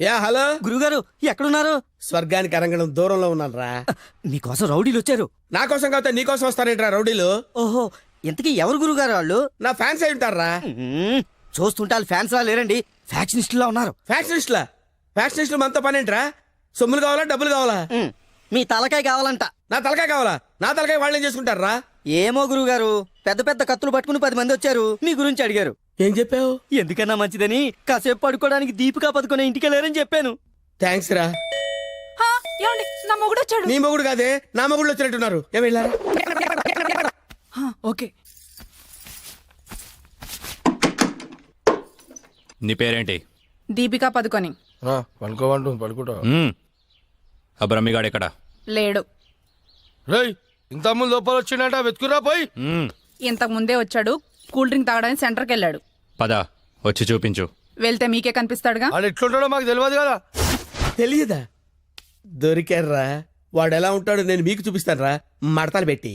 Yeah hello గురుగారు ఎక్కడున్నారు? స్వర్గానికి అరంగడం దూరంలో ఉన్నాను రా. మీకోసం రౌడీలు వచ్చారు. నా కోసం కాకపోతే నీ కోసం వస్తారేంట్రా రౌడీలు? ఓహో, ఇంతకీ ఎవరు గురుగారు వాళ్ళు? నా ఫ్యాన్స్ అయి ఉంటారా? చూస్తుంటే వాళ్ళు ఫ్యాన్స్ లా లేరండి, ఫ్యాక్షనిస్టులా ఉన్నారు. ఫ్యాక్షనిస్టులా? ఫ్యాక్షనిస్టులు మనతో పని ఏంట్రా? సొమ్ములు కావాలా డబ్బులు కావాలా? మీ తలకాయ కావాలంట. నా తలకాయ కావాలా? నా తలకాయ వాళ్ళు ఏం చేసుకుంటారా? ఏమో గురుగారు, పెద్ద పెద్ద కత్తులు పట్టుకుని 10 మంది వచ్చారు, మీ గురించి అడిగారు. ఏం చెప్పావు? ఎందుకన్నా మంచిదని కాసేపు పడుకోవడానికి దీపికా పదుకునే ఇంటికి వెళ్ళారని చెప్పాను. థ్యాంక్స్ రా. ఏమండి, నా మొగుడు వచ్చాడు. నీ మొగుడు కాదే, నా మొగుడు వచ్చినట్టున్నారు. ఏం వెళ్ళారా? ఓకే. నీ పేరేంటి? దీపికా పదుకొని. పడుకోమంటు పడుకుంటా. ఆ బ్రహ్మిగాడు ఎక్కడ? లేడు. రేయ్, ఇంత ముందు లోపల వచ్చిండట, వెతుకురా పోయి. ఇంతకు ముందే వచ్చాడు, కూల్ డ్రింక్ తాగడానికి సెంటర్కి వెళ్ళాడు. పద, వచ్చి చూపించు. వెళ్తే మీకే కనిపిస్తాడుగా. వాడు ఎట్లుంటాడో మాకు తెలియదు కదా. తెలియదా? దొరికారా? వాడు ఎలా ఉంటాడో నేను మీకు చూపిస్తాను రా, మడతలు పెట్టి.